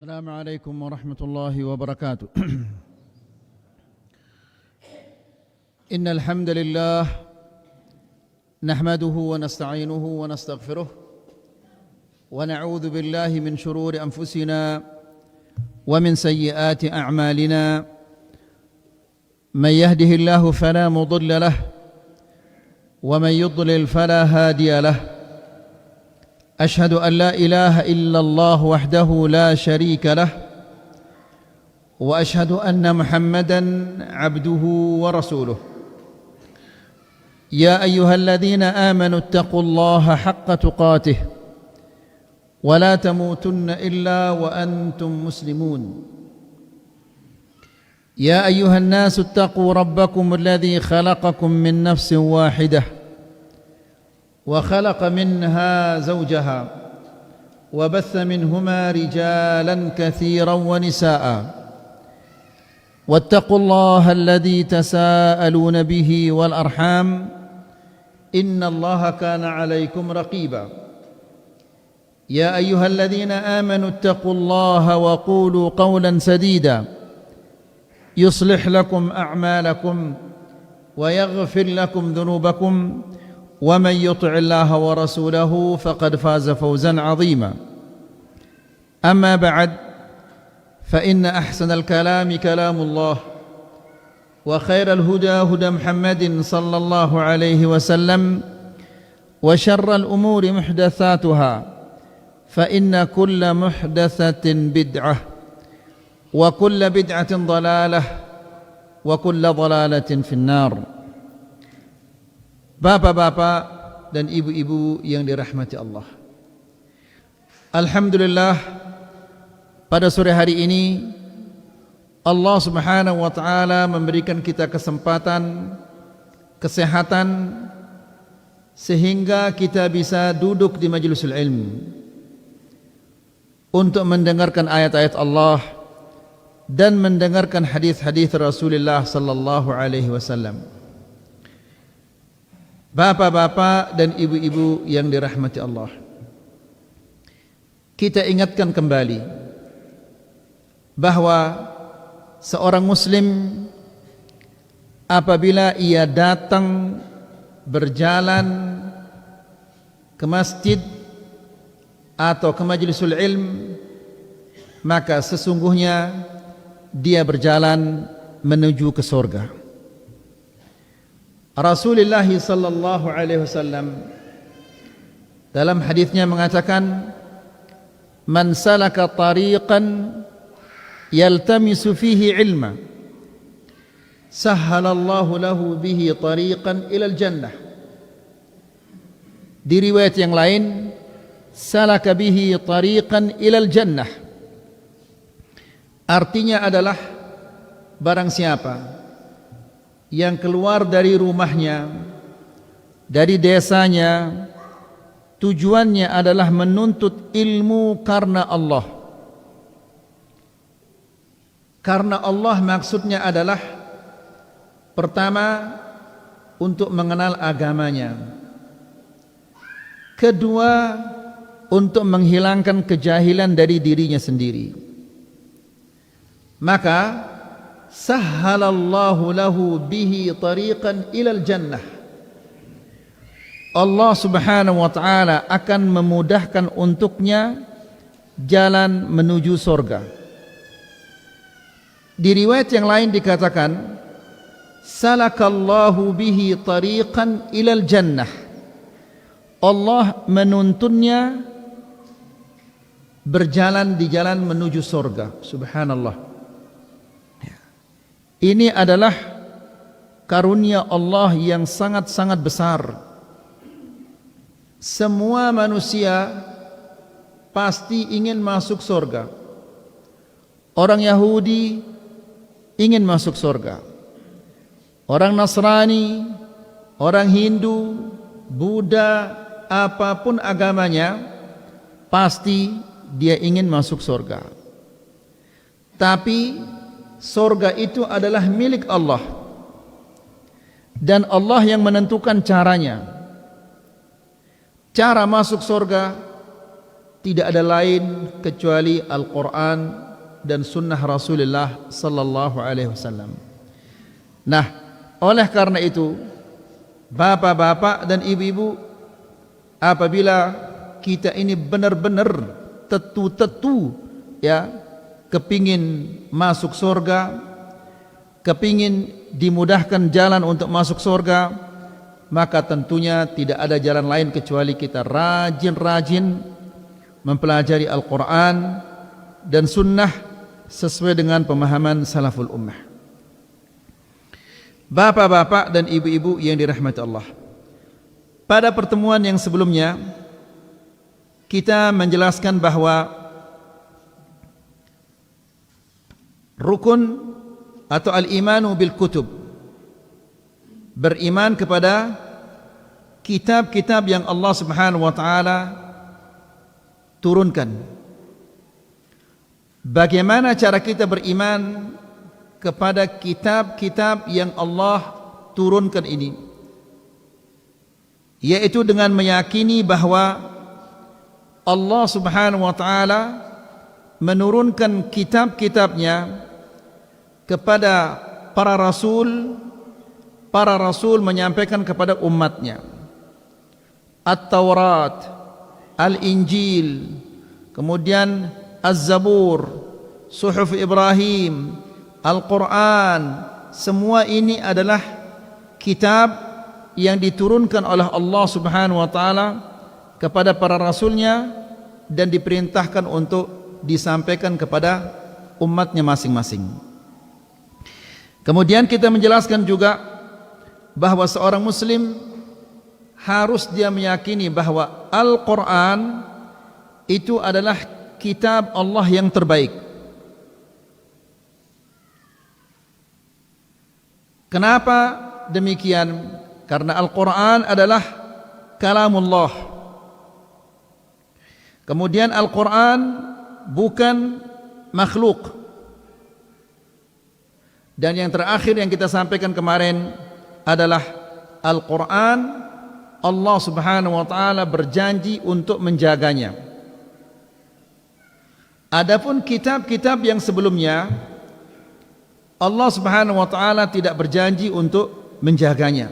السلام عليكم ورحمة الله وبركاته. إن الحمد لله نحمده ونستعينه ونستغفره ونعوذ بالله من شرور أنفسنا ومن سيئات أعمالنا. من يهده الله فلا مضل له ومن يضلل فلا هادي له. أشهد أن لا إله إلا الله وحده لا شريك له وأشهد أن محمدًا عبده ورسوله. يا أيها الذين آمنوا اتقوا الله حق تقاته ولا تموتن إلا وأنتم مسلمون. يا أيها الناس اتقوا ربكم الذي خلقكم من نفس واحدة وخلق منها زوجها وبث منهما رجالا كثيرا ونساء واتقوا الله الذي تساءلون به والأرحام إن الله كان عليكم رقيبا. يا أيها الذين آمنوا اتقوا الله وقولوا قولا سديدا يصلح لكم أعمالكم ويغفر لكم ذنوبكم ومن يطع الله ورسوله فقد فاز فوزا عظيما. أما بعد فإن أحسن الكلام كلام الله وخير الهدى هدى محمد صلى الله عليه وسلم وشر الأمور محدثاتها فإن كل محدثة بدعة وكل بدعة ضلالة وكل ضلالة في النار. Bapak-bapak dan ibu-ibu yang dirahmati Allah, alhamdulillah pada sore hari ini Allah Subhanahu wa taala memberikan kita kesempatan, kesehatan sehingga kita bisa duduk di majlisul ilmu untuk mendengarkan ayat-ayat Allah dan mendengarkan hadis-hadis Rasulullah sallallahu alaihi wasallam. Bapak-bapak dan ibu-ibu yang dirahmati Allah, kita ingatkan kembali bahwa seorang muslim apabila ia datang berjalan ke masjid atau ke majlisul ilm, maka sesungguhnya dia berjalan menuju ke surga. Rasulullah sallallahu alaihi wasallam dalam hadisnya mengatakan, "Man salaka tariqan yaltamisu fihi ilma, sahhalallahu lahu bihi tariqan ilal jannah." Di riwayat yang lain, "Salaka bihi tariqan ilal jannah." Artinya adalah barang siapa yang keluar dari rumahnya, dari desanya, tujuannya adalah menuntut ilmu karena Allah. Karena Allah maksudnya adalah pertama untuk mengenal agamanya, kedua untuk menghilangkan kejahilan dari dirinya sendiri. Maka sahhalallahu lahu bihi tariqan ilal jannah. Allah Subhanahu wa taala akan memudahkan untuknya jalan menuju surga. Di riwayat yang lain dikatakan, salakallahu bihi tariqan ilal jannah. Allah menuntunnya berjalan di jalan menuju surga. Subhanallah. Ini adalah karunia Allah yang sangat-sangat besar. Semua manusia pasti ingin masuk surga. Orang Yahudi ingin masuk surga. Orang Nasrani, orang Hindu, Buddha, apapun agamanya, pasti dia ingin masuk surga. Tapi surga itu adalah milik Allah, dan Allah yang menentukan caranya. Cara masuk surga tidak ada lain kecuali Al-Quran dan Sunnah Rasulullah Sallallahu Alaihi Wasallam. Nah, oleh karena itu, bapak-bapak dan ibu-ibu, apabila kita ini benar-benar tetu-tetu ya kepingin masuk surga, kepingin dimudahkan jalan untuk masuk surga, maka tentunya tidak ada jalan lain kecuali kita rajin-rajin mempelajari Al-Quran dan Sunnah sesuai dengan pemahaman salaful ummah. Bapak-bapak dan ibu-ibu yang dirahmati Allah, pada pertemuan yang sebelumnya kita menjelaskan bahwa rukun atau al-imanu bil kutub, beriman kepada kitab-kitab yang Allah Subhanahu wa taala turunkan. Bagaimana cara kita beriman kepada kitab-kitab yang Allah turunkan ini? Yaitu dengan meyakini bahwa Allah Subhanahu wa taala menurunkan kitab-kitabnya kepada para rasul menyampaikan kepada umatnya At-Taurat, Al-Injil, kemudian Az-Zabur, Suhuf Ibrahim, Al-Quran. Semua ini adalah kitab yang diturunkan oleh Allah Subhanahu wa taala kepada para rasulnya dan diperintahkan untuk disampaikan kepada umatnya masing-masing. Kemudian kita menjelaskan juga bahwa seorang muslim harus dia meyakini bahwa Al-Quran itu adalah kitab Allah yang terbaik. Kenapa demikian? Karena Al-Quran adalah kalamullah. Kemudian Al-Quran bukan makhluk. Dan yang terakhir yang kita sampaikan kemarin adalah Al-Quran, Allah Subhanahu wa taala berjanji untuk menjaganya. Adapun kitab-kitab yang sebelumnya, Allah Subhanahu wa taala tidak berjanji untuk menjaganya.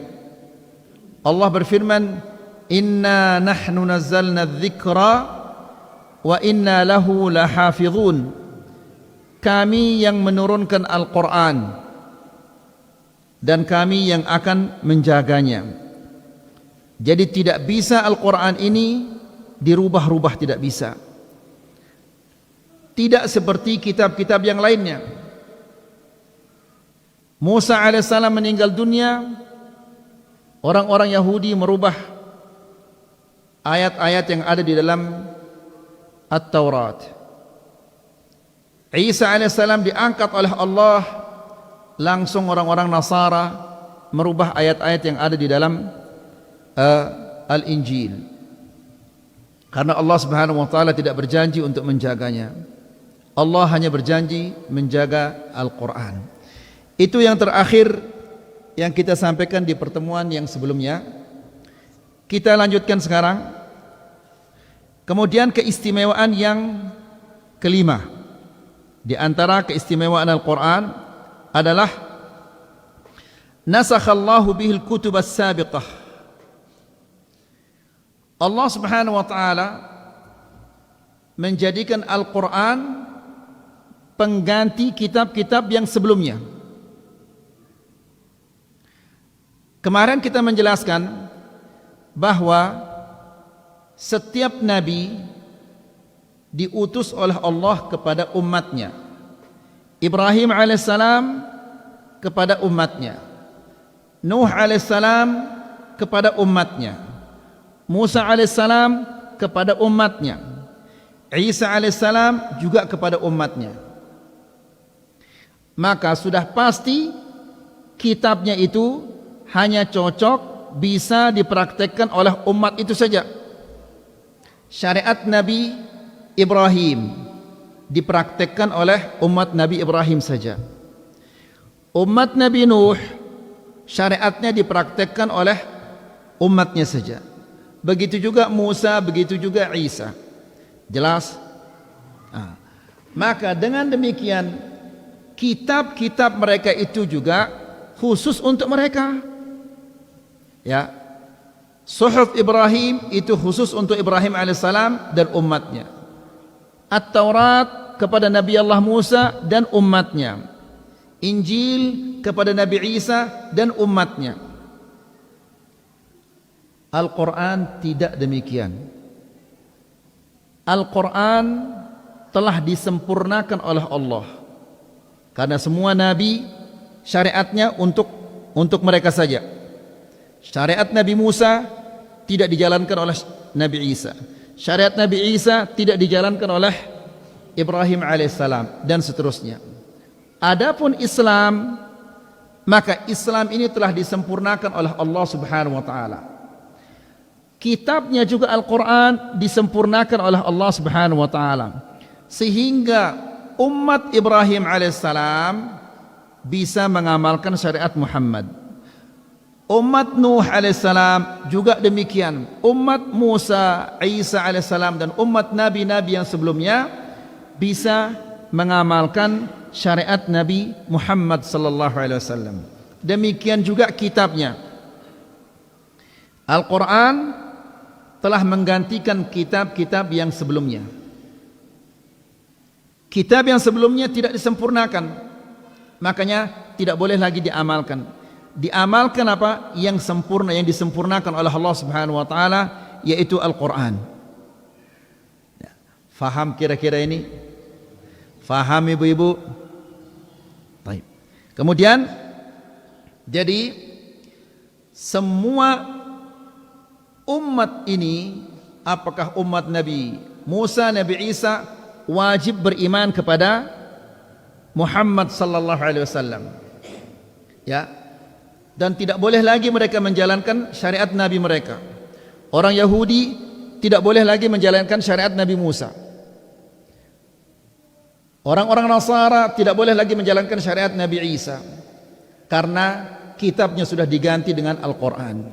Allah berfirman, "Inna nahnu nazzalna adz-dzikra wa inna lahu lahafizun." Kami yang menurunkan Al-Quran dan kami yang akan menjaganya. Jadi tidak bisa Al-Quran ini dirubah-rubah, tidak bisa. Tidak seperti kitab-kitab yang lainnya. Musa alaihissalam meninggal dunia, orang-orang Yahudi merubah ayat-ayat yang ada di dalam At-Taurat. Isa alaihissalam diangkat oleh Allah, langsung orang-orang Nasara merubah ayat-ayat yang ada di dalam Al-Injil. Karena Allah Subhanahu wa taala tidak berjanji untuk menjaganya. Allah hanya berjanji menjaga Al-Quran. Itu yang terakhir yang kita sampaikan di pertemuan yang sebelumnya. Kita lanjutkan sekarang. Kemudian keistimewaan yang kelima di antara keistimewaan Al-Quran adalah nasakhallahu bihil kutub as-sabiqah. Allah Subhanahu wa taala menjadikan Al-Quran pengganti kitab-kitab yang sebelumnya. Kemarin kita menjelaskan bahwa setiap nabi diutus oleh Allah kepada umatnya. Ibrahim alaihissalam kepada umatnya, Nuh alaihissalam kepada umatnya, Musa alaihissalam kepada umatnya, Isa alaihissalam juga kepada umatnya. Maka sudah pasti kitabnya itu hanya cocok bisa dipraktekkan oleh umat itu saja. Syariat Nabi Ibrahim dipraktekkan oleh umat Nabi Ibrahim saja. Umat Nabi Nuh syariatnya dipraktekkan oleh umatnya saja. Begitu juga Musa, begitu juga Isa. Jelas? Nah, maka dengan demikian kitab-kitab mereka itu juga khusus untuk mereka. Ya. Suhuf Ibrahim itu khusus untuk Ibrahim alaihissalam dan umatnya. At-Taurat kepada Nabi Allah Musa dan umatnya. Injil kepada Nabi Isa dan umatnya. Al-Quran tidak demikian. Al-Quran telah disempurnakan oleh Allah. Karena semua nabi syariatnya untuk mereka saja. Syariat Nabi Musa tidak dijalankan oleh Nabi Isa. Syariat Nabi Isa tidak dijalankan oleh Ibrahim alaihissalam dan seterusnya. Adapun Islam, maka Islam ini telah disempurnakan oleh Allah Subhanahu wa taala. Kitabnya juga Al-Quran disempurnakan oleh Allah Subhanahu wa taala, sehingga umat Ibrahim alaihissalam bisa mengamalkan syariat Muhammad. Umat Nuh alaihissalam juga demikian. Umat Musa, Isa alaihissalam dan umat nabi-nabi yang sebelumnya bisa mengamalkan syariat Nabi Muhammad sallallahu alaihi wasallam. Demikian juga kitabnya. Al-Quran telah menggantikan kitab-kitab yang sebelumnya. Kitab yang sebelumnya tidak disempurnakan, makanya tidak boleh lagi diamalkan. Diamalkan apa? Yang sempurna, yang disempurnakan oleh Allah Subhanahu wa taala, yaitu Al-Quran. Faham kira-kira ini? Faham ibu-ibu? Baik. Kemudian jadi semua umat ini, apakah umat Nabi Musa, Nabi Isa, wajib beriman kepada Muhammad sallallahu alaihi wasallam. Ya. Dan tidak boleh lagi mereka menjalankan syariat Nabi mereka. Orang Yahudi tidak boleh lagi menjalankan syariat Nabi Musa. Orang-orang Nasara tidak boleh lagi menjalankan syariat Nabi Isa, karena kitabnya sudah diganti dengan Al-Quran.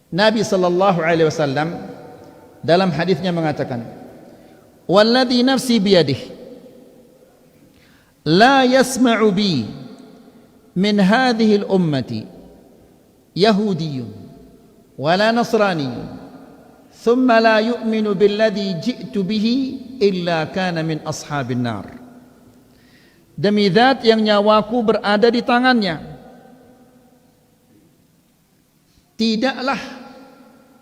Nabi sallallahu alaihi wasallam dalam hadisnya mengatakan, "Walladzi nafsi biyadihi la yasma'u bi min hadhihi al-ummati yahudiyyun wala nasraniyyun thumma la yu'minu billadzi ji'tu bihi illa kana min ashabin nar." Demi zat yang nyawaku berada di tangannya, tidaklah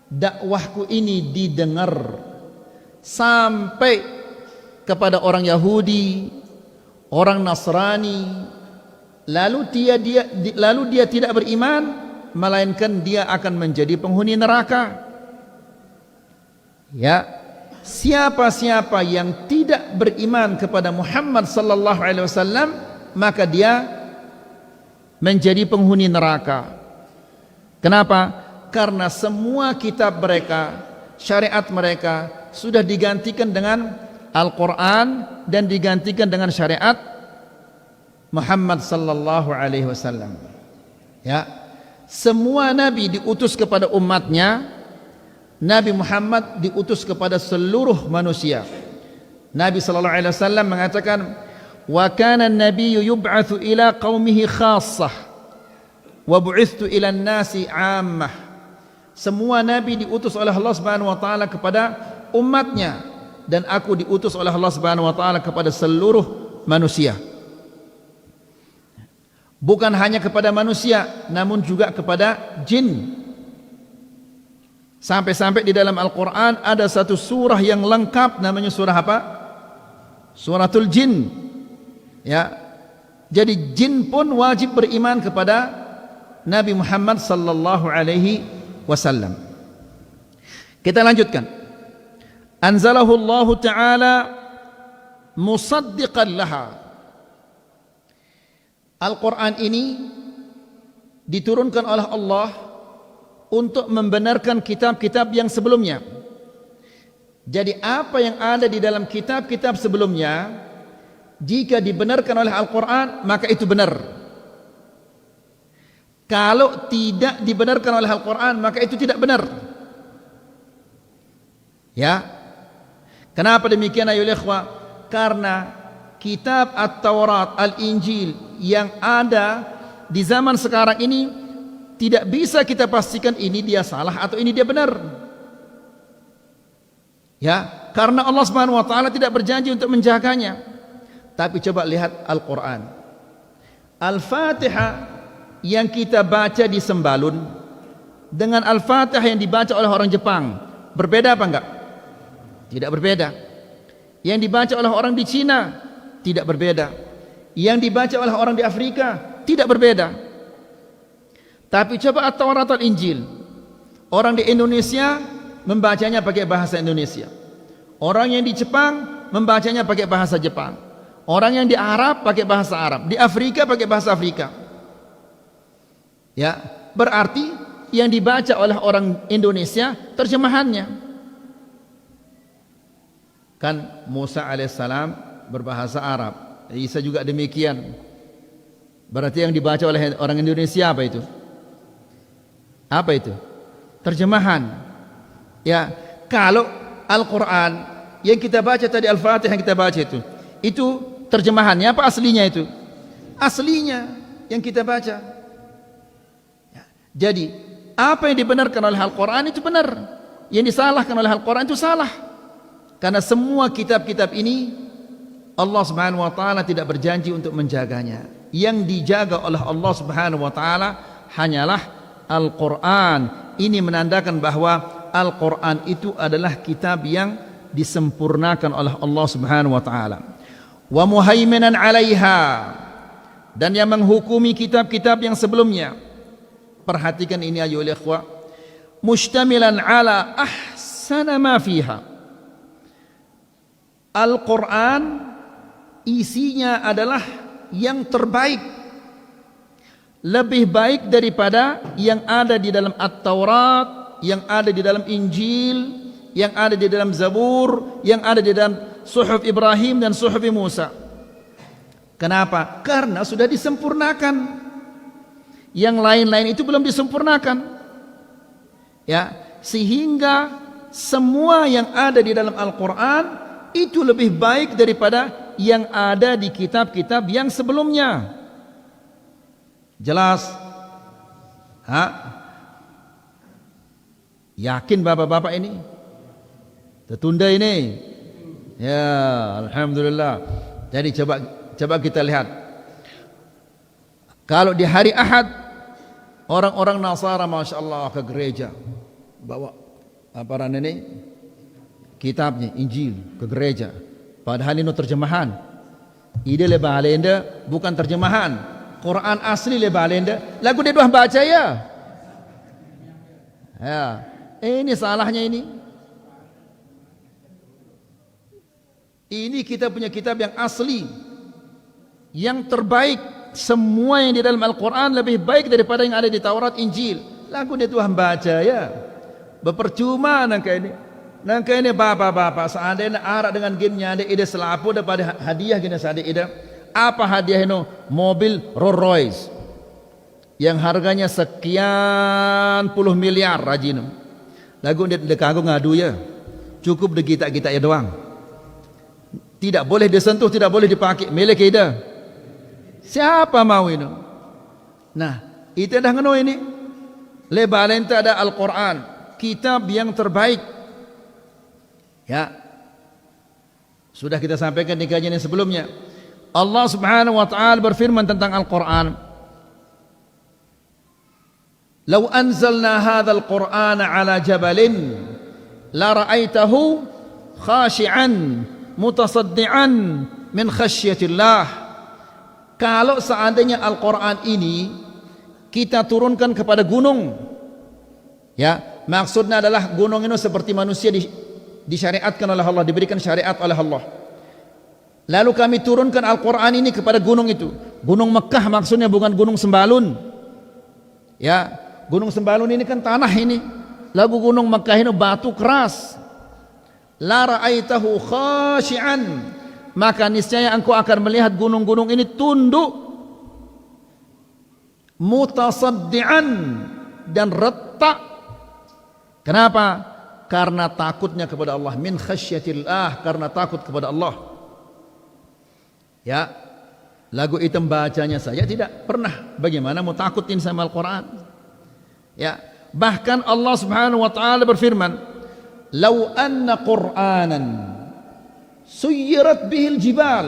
dakwahku ini didengar sampai kepada orang Yahudi, orang Nasrani, lalu dia tidak beriman, melainkan dia akan menjadi penghuni neraka. Ya, siapa-siapa yang tidak beriman kepada Muhammad sallallahu alaihi wasallam, maka dia menjadi penghuni neraka. Kenapa? Karena semua kitab mereka, syariat mereka sudah digantikan dengan Al-Quran dan digantikan dengan syariat Muhammad sallallahu alaihi wasallam. Ya, semua nabi diutus kepada umatnya. Nabi Muhammad diutus kepada seluruh manusia. Nabi sallallahu alaihi wasallam mengatakan, "Wa kana an-nabiyyu yub'atsu ila qaumihi khassah wa bu'ithtu ila an-nasi 'ammah." Semua nabi diutus oleh Allah Subhanahu wa taala kepada umatnya, dan aku diutus oleh Allah Subhanahu wa taala kepada seluruh manusia. Bukan hanya kepada manusia, namun juga kepada jin. Sampai-sampai di dalam Al-Quran ada satu surah yang lengkap, namanya surah apa? Suratul Jin. Ya, jadi jin pun wajib beriman kepada Nabi Muhammad sallallahu alaihi wasallam. Kita lanjutkan. Anzalahu Allah Ta'ala musaddiqan laha. Al-Quran ini diturunkan oleh Allah untuk membenarkan kitab-kitab yang sebelumnya. Jadi apa yang ada di dalam kitab-kitab sebelumnya, jika dibenarkan oleh Al-Quran, maka itu benar. Kalau tidak dibenarkan oleh Al-Quran, maka itu tidak benar. Ya, Kenapa demikian ayolah ikhwah? Karena kitab At-Taurat, Al-Injil yang ada di zaman sekarang ini tidak bisa kita pastikan ini dia salah atau ini dia benar. Ya, karena Allah Subhanahu wa taala tidak berjanji untuk menjaganya. Tapi coba lihat Al-Qur'an. Al-Fatihah yang kita baca di Sembalun dengan Al-Fatihah yang dibaca oleh orang Jepang berbeda apa enggak? Tidak berbeda. Yang dibaca oleh orang di Cina tidak berbeda. Yang dibaca oleh orang di Afrika tidak berbeda. Tapi coba At-Taurat Al-Injil, orang di Indonesia membacanya pakai bahasa Indonesia. Orang yang di Jepang membacanya pakai bahasa Jepang. Orang yang di Arab pakai bahasa Arab. Di Afrika pakai bahasa Afrika. Ya, berarti yang dibaca oleh orang Indonesia terjemahannya. Kan Musa alaihissalam berbahasa Arab, Isa juga demikian. Berarti yang dibaca oleh orang Indonesia apa itu? Apa itu? Terjemahan. Ya, kalau Al-Quran yang kita baca tadi, Al-Fatihah yang kita baca itu terjemahannya apa aslinya itu? Aslinya yang kita baca. Ya, jadi apa yang dibenarkan oleh Al-Quran itu benar, yang disalahkan oleh Al-Quran itu salah. Karena semua kitab-kitab ini Allah Subhanahu wa taala tidak berjanji untuk menjaganya. Yang dijaga oleh Allah Subhanahu wa taala hanyalah Al-Qur'an. Ini menandakan bahwa Al-Qur'an itu adalah kitab yang disempurnakan oleh Allah Subhanahu wa taala. Wa muhaiminan 'alaiha, dan yang menghukumi kitab-kitab yang sebelumnya. Perhatikan ini ayolah ikhwah. Mustamilan 'ala ahsana ma fiha. Al-Quran isinya adalah yang terbaik, lebih baik daripada yang ada di dalam At-Taurat, yang ada di dalam Injil, yang ada di dalam Zabur, yang ada di dalam Suhuf Ibrahim dan Suhuf Musa. Kenapa? Karena sudah disempurnakan. Yang lain-lain itu belum disempurnakan. Ya, sehingga semua yang ada di dalam Al-Quran itu lebih baik daripada yang ada di kitab-kitab yang sebelumnya. Jelas? Yakin bapak-bapak ini? Tertunda ini? Ya, alhamdulillah. Jadi coba kita lihat. Kalau di hari Ahad, orang-orang Nasara Masya Allah ke gereja, bawa apa ini? Kitabnya Injil ke gereja, padahal ini terjemahan. Ide lebah lenda bukan terjemahan. Quran asli lebah lenda. Lagu dia doang baca ya. Ya, ini salahnya ini. Ini kita punya kitab yang asli, yang terbaik. Semua yang di dalam Al-Quran lebih baik daripada yang ada di Taurat, Injil. Lagu dia doang baca ya. Berpercuma nangka ini. Nangka ini bapak-bapak, seandainya arak dengan gamenya ada ide selapu daripada hadiah gini ada ide. Apa hadiah ini? Mobil Rolls Royce yang harganya sekian puluh miliar rajin. Lagu dia kagum ngadu ya. Cukup de kita ya doang. Tidak boleh disentuh, tidak boleh dipakai. Milik ide. Siapa mau ini? Nah, itu dah ngono ini. Lebalenta ada Al-Quran, kitab yang terbaik. Ya, sudah kita sampaikan di kajian yang sebelumnya. Allah Subhanahu wa taala berfirman tentang Al-Qur'an, "Lau anzalna hadzal Qur'ana 'ala jabalin la ra'aitahu khashi'an mutasaddian min khasyatillah." Kalau seandainya Al-Qur'an ini kita turunkan kepada gunung, ya, maksudnya adalah gunung itu seperti manusia disyariatkan oleh Allah, diberikan syariat oleh Allah. Lalu kami turunkan Al-Quran ini kepada gunung itu. Gunung Mekah maksudnya, bukan gunung Sembalun. Ya, gunung Sembalun ini kan tanah ini. Lalu gunung Mekah ini batu keras. La ra'aitahu khashi'an, maka niscaya engkau akan melihat gunung-gunung ini tunduk, mutasaddian, dan retak. Kenapa? karena takutnya kepada Allah, min khasyatillah, karena takut kepada Allah. Ya, lagu itu bacanya saja tidak pernah, bagaimana mau takutin sama Al-Quran? Ya, bahkan Allah Subhanahu wa taala berfirman, "Lau anna Qur'anan suyirat bihil jibal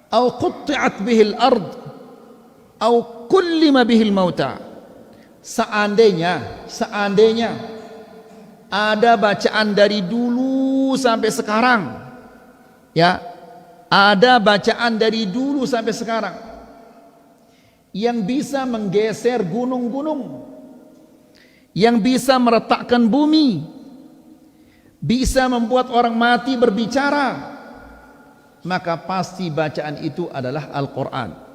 aw qutti'at bihil ard aw kullima bihil mauta." Seandainya ada bacaan dari dulu sampai sekarang, ya, ada bacaan dari dulu sampai sekarang yang bisa menggeser gunung-gunung, yang bisa meretakkan bumi, bisa membuat orang mati berbicara, maka pasti bacaan itu adalah Al-Quran.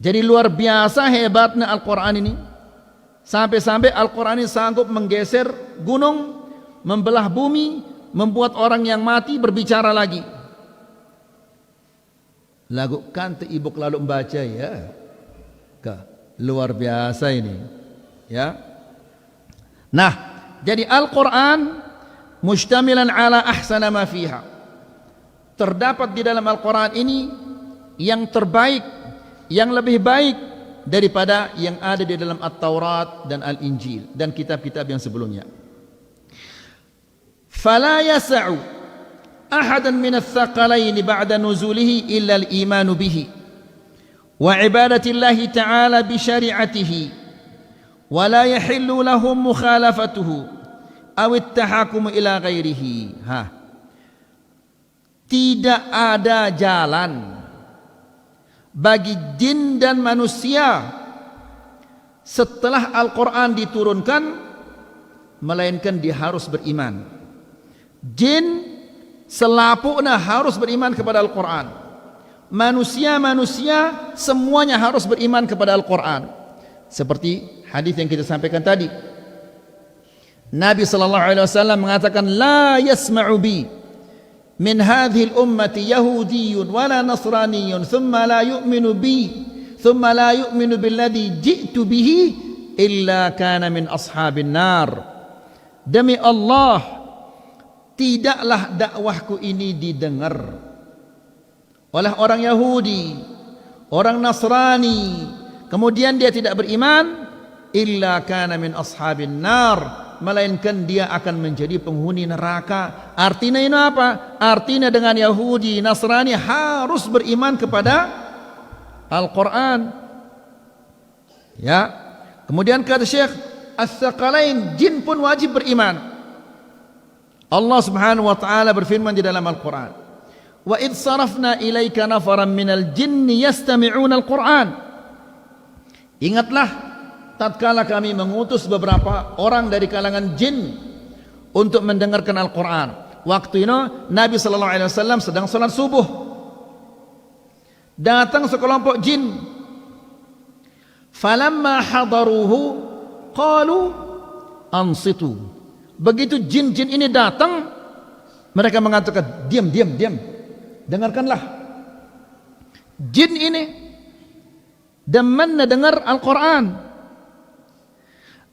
Jadi luar biasa hebatnya Al-Quran ini, sampai-sampai Al-Quran ini sanggup menggeser gunung, membelah bumi, membuat orang yang mati berbicara lagi. Lagu kan ibu lalu membaca, ya, luar biasa ini, ya. Nah, jadi Al-Quran mustamilan ala ahsana ma fiha. Terdapat di dalam Al-Quran ini yang terbaik, yang lebih baik daripada yang ada di dalam At-Taurat dan Al-Injil dan kitab-kitab yang sebelumnya. Fala yas'u ahadan min ats-tsaqalain ba'da nuzulihi illa al-iman bihi wa ibadati Allah ta'ala bi syari'atihi wa la yahillu lahum mukhalafatuhu aw at-tahakum ila ghairihi. Tidak ada jalan bagi jin dan manusia setelah Al-Quran diturunkan melainkan dia harus beriman. Jin selapuknya harus beriman kepada Al-Quran. Manusia semuanya harus beriman kepada Al-Quran. Seperti hadis yang kita sampaikan tadi, Nabi SAW mengatakan, la yasma'u bi min hadhihi al-ummati yahudiyyun wala nasraniyyun thumma la yu'minu bi thumma la yu'minu billadhi ji'tu bihi illa kana min ashabin nar. Demi Allah, tidaklah dakwahku ini didengar oleh orang Yahudi, orang Nasrani, kemudian dia tidak beriman, illa kana min ashabin nar, melainkan dia akan menjadi penghuni neraka. Artinya ini apa? Artinya dengan Yahudi, Nasrani harus beriman kepada Al-Quran. Ya. Kemudian kata Syekh, Ats-Tsaqalain, jin pun wajib beriman. Allah Subhanahu wa taala berfirman di dalam Al-Quran, wa id sarafna ilaika nafaran minal jinni yastami'una al-Quran. Ingatlah tatkala kami mengutus beberapa orang dari kalangan jin untuk mendengarkan Al-Quran. Waktu itu Nabi SAW sedang salat subuh. Datang sekelompok jin. Falamma hadaruhu qalu ansitu. Begitu jin-jin ini datang, mereka mengatakan, diam. Dengarkanlah. Jin ini demen dengar Al-Quran.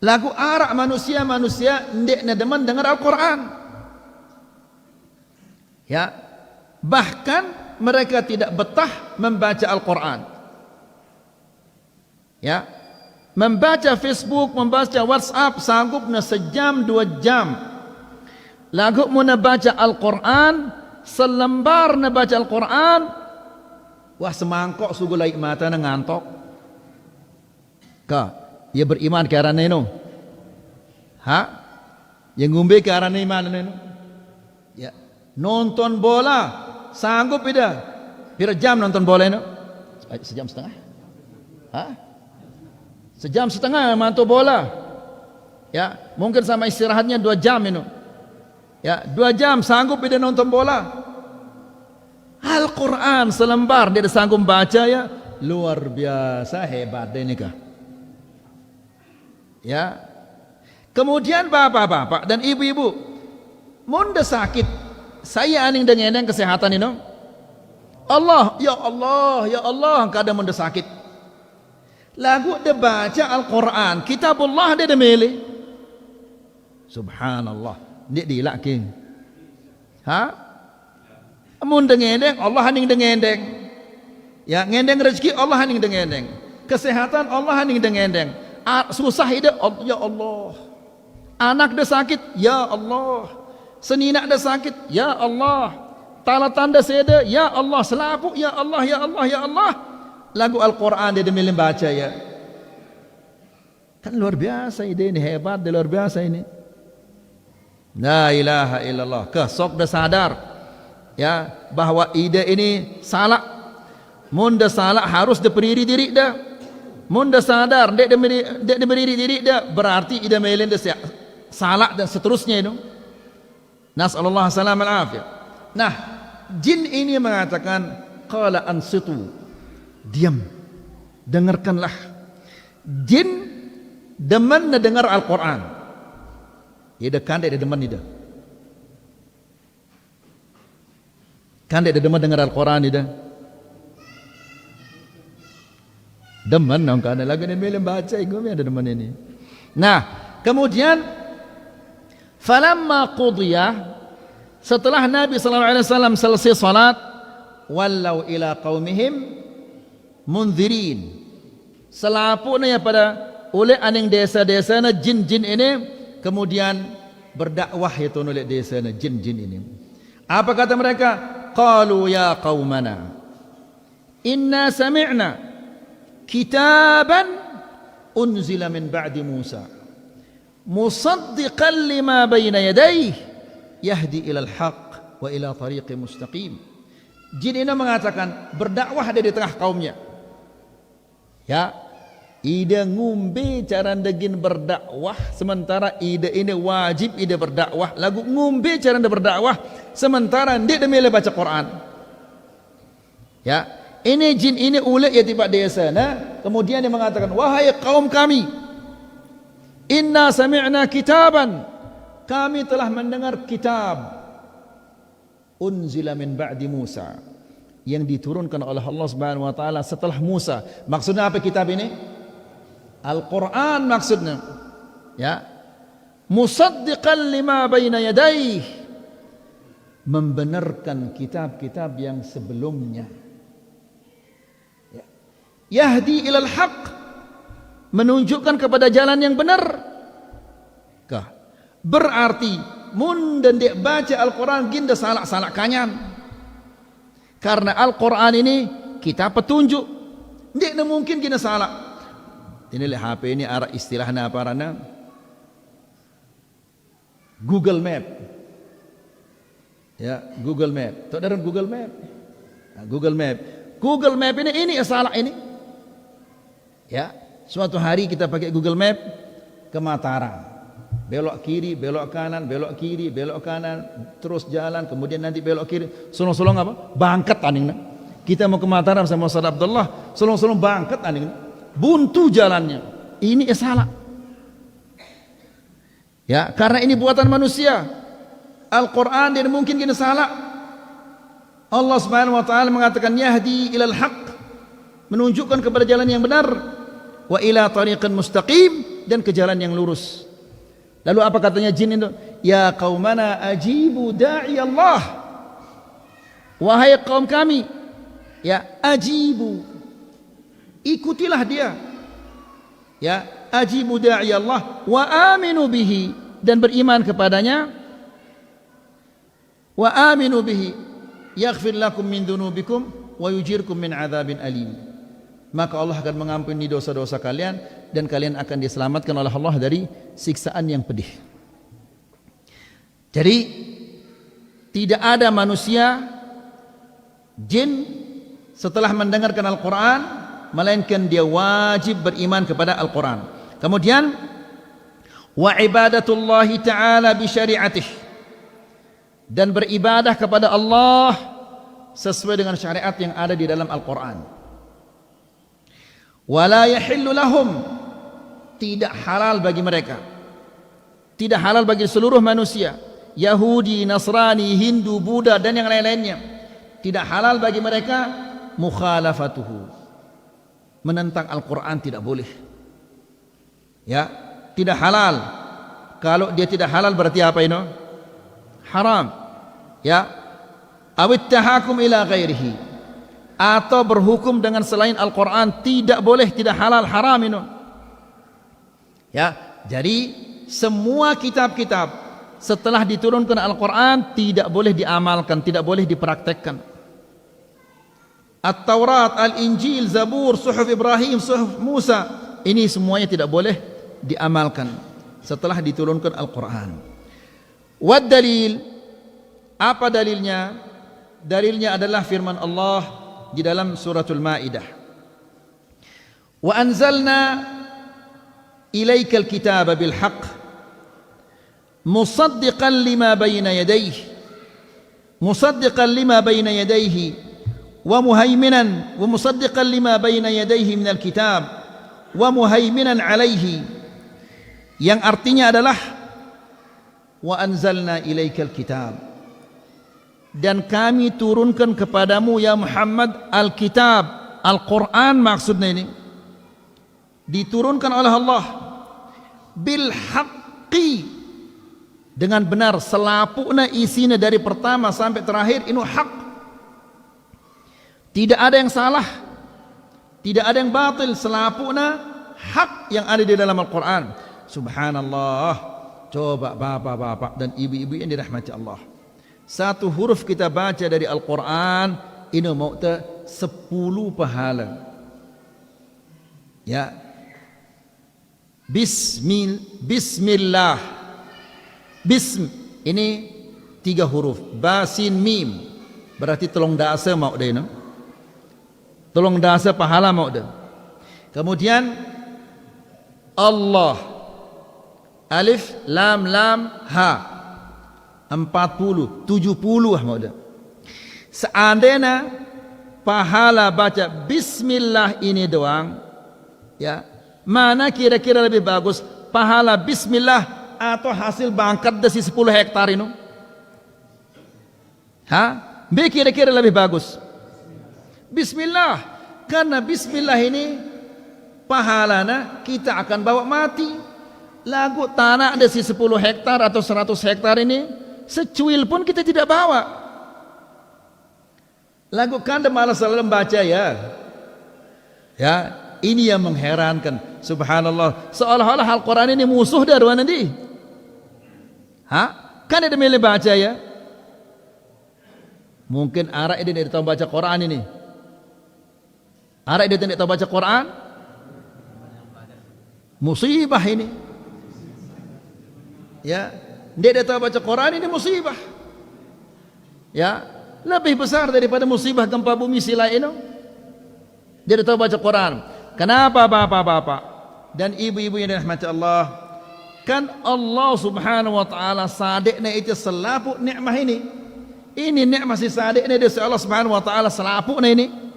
Lagu arak manusia ndek demen dengar Al-Quran. Ya, bahkan mereka tidak betah membaca Al-Quran. Ya, membaca Facebook, membaca WhatsApp sanggupnya sejam 2 jam. Lagu mau baca Al-Quran, selembar baca Al-Quran, wah semangkok sugu laik mata ngantok. Ia beriman ke arah neno. Yang ngumbe ke arah mana neno? Ya, nonton bola sanggup tidak? Pira jam nonton bola neno? Sejam setengah. Sejam setengah mantu bola. Ya, mungkin sama istirahatnya 2 jam neno. Ya, 2 jam sanggup tidak nonton bola? Al-Quran selembar dia sanggup baca, ya, luar biasa hebat ini kah? Ya. Kemudian bapak-bapak dan ibu-ibu, munda sakit, saya aning dengan kesehatan ini. Allah, ya Allah, kadang munda sakit. Lagu dia baca Al-Quran, kitabullah dia milih. Subhanallah. Ndik dilak ke. Ha? Mun dengendeng Allah haning dengendeng. Ya ngendeng rezeki Allah haning dengendeng. Kesehatan Allah haning dengendeng. Susah hidup ya Allah. Anak dah sakit ya Allah. Seninak dah sakit ya Allah. Talatan dah seda ya Allah. Selapuk ya Allah ya Allah ya Allah. Lagu Al-Quran dia demi baca ya. Kan luar biasa ide ini, hebat dia, luar biasa ini. La ilaha illallah. Sok dah sadar ya bahwa ide ini salah. Mun dah salah harus dah berdiri diri dah. Mun dah sadar dek dah berdiri diri dah, berarti ide melen dah salah dan seterusnya itu. Nasallallahu salam al afiyah. Nah, jin ini mengatakan qala ansitu. Diam. Dengarkanlah. Jin demen dengar Al-Quran. Ida kan dia demen ida. Kan dia demen dengar Al-Quran ida. Demen nang kan lagi ni belum baca igum ada demen ini. Nah, kemudian falamma qudiya, setelah Nabi sallallahu alaihi wasallam selesai salat, wallau ila qaumihim munzirin. Selapuknya pada oleh aning desa-desa na jin-jin ini kemudian berdakwah itu oleh desa na jin-jin ini. Apa kata mereka? Qalu ya qaumana inna sami'na kitaban unzila min ba'di Musa musaddiqan lima bayna yadayhi yahdi ila al-haq wa ila tariqi mustaqim. Jin ini mengatakan berdakwah dia di tengah kaumnya. Ya, ida ngumbe cara degin berdakwah sementara ida ini wajib ida berdakwah. Lagu ngumbe cara anda berdakwah sementara dia demele baca Quran. Ya, ini jin ini ulik ya tiba desa nah, kemudian dia mengatakan wahai kaum kami, inna sami'na kitaban, kami telah mendengar kitab unzila min ba'di Musa, yang diturunkan oleh Allah Subhanahu wa taala setelah Musa. Maksudnya apa kitab ini? Al-Quran maksudnya. Ya. Musaddiqan lima baina yadayhi, membenarkan kitab-kitab yang sebelumnya. Ya. Yahdi ilal haq, menunjukkan kepada jalan yang benar. Berarti mun dan dia baca Al-Quran ginda salah-salah kanyan. Karena Al-Quran ini kita petunjuk. Tidak mungkin kita salah. Inilah HP ini arah istilahnya apa rana? Google Map. Ya, Google Map. Tahu dari Google Map? Nah, Google Map. Google Map ini salah ini. Ya, suatu hari kita pakai Google Map ke Mataram. Belok kiri, belok kanan, belok kiri, belok kanan, terus jalan, kemudian nanti belok kiri, solong-solong apa? Bangkat aningna. Kita mau ke Mataram sama Ustaz Abdullah, solong-solong bangkat aningna. Buntu jalannya. Ini salah. Ya, karena ini buatan manusia. Al-Quran tidak mungkin kita salah. Allah Subhanahu wa taala mengatakan yahdi ilal haq, menunjukkan kepada jalan yang benar, wa ila tariqin mustaqim, dan ke jalan yang lurus. Lalu apa katanya jin itu? Ya qaumana ajibu da'i Allah. Wahai kaum kami, ya ajibu, ikutilah dia. Ya, ajibu da'i Allah wa aminu bihi, dan beriman kepadanya. Wa aminu bihi yaghfir lakum min dunubikum wa yujirkum min adzabin alim. Maka Allah akan mengampuni dosa-dosa kalian dan kalian akan diselamatkan oleh Allah dari siksaan yang pedih. Jadi tidak ada manusia, jin setelah mendengarkan Al-Quran melainkan dia wajib beriman kepada Al-Quran. Kemudian wa ibadatullahi ta'ala bi syari'atih, dan beribadah kepada Allah sesuai dengan syariat yang ada di dalam Al-Quran. Wala yahillu lahum, tidak halal bagi mereka, tidak halal bagi seluruh manusia, Yahudi, Nasrani, Hindu, Buddha dan yang lain-lainnya, tidak halal bagi mereka mukhalafatuhu, menentang Al-Quran tidak boleh. Ya, tidak halal Kalau dia tidak halal berarti apa ini? Haram. Ya. Awit tahakum ila ghairihi. Atau berhukum dengan selain Al-Quran, tidak boleh, tidak halal, haram ini. Ya. Jadi semua kitab-kitab setelah diturunkan Al-Quran tidak boleh diamalkan, tidak boleh dipraktekkan. At-Taurat, Al-Injil, Zabur, Suhuf Ibrahim, Suhuf Musa, ini semuanya tidak boleh diamalkan setelah diturunkan Al-Quran. Wad dalil, apa dalilnya? Dalilnya adalah firman Allah di dalam suratul Maidah. Wa anzalna ilaikal kitaba bil haqq musaddiqan lima bayna yadayhi musaddiqan lima bayna yadayhi wa muhaiminan wa musaddiqan lima bayna yadayhi minal kitab wa muhaiminan alaihi, yang artinya adalah wa anzalna ilaikal kitab, dan kami turunkan kepadamu ya Muhammad al-kitab, Al-Quran maksudnya ini diturunkan oleh Allah bil haqqi, dengan benar, selapuna isinya dari pertama sampai terakhir ini hak, tidak ada yang salah, tidak ada yang batil, selapuna hak yang ada di dalam Al-Quran. Subhanallah, coba bapak-bapak dan ibu-ibu yang dirahmati Allah, satu huruf kita baca dari Al-Quran ini mau 10 pahala. Ya, Bismillah, Bism ini 3 huruf, Basin Mim, berarti tolong dasa mau deh, no? Tolong dasa pahala mau deh. Kemudian Allah, Alif Lam Lam Ha, 40, 70 mau deh. Seandainya pahala baca Bismillah ini doang, ya, mana kira-kira lebih bagus, pahala Bismillah atau hasil bangkat dari 10 hektar ini? Kira-kira lebih bagus Bismillah, karena Bismillah ini pahalana kita akan bawa mati. Lagu tanah ada 10 hektar atau 100 hektar ini, secuil pun kita tidak bawa. Lagu kanda malas selalu membaca, ya. Ya, ini yang mengherankan. Subhanallah, seolah-olah Al-Quran ini musuh dari mana nanti? Kan ada milih baca, ya. Mungkin arah ini tidak tahu baca Quran ini. Arah ini tidak tahu baca Quran, musibah ini. Ya, dia tahu baca Quran ini musibah. Ya, lebih besar daripada musibah gempa bumi sila ini. Dia tahu baca Quran. Kenapa bapak-bapak dan ibu-ibu yang dirahmati Allah? Kan Allah Subhanahu wa taala sadikna itu selapu nikmah ini. Ini nikmah si sadikna dari Allah Subhanahu wa taala selapu ini.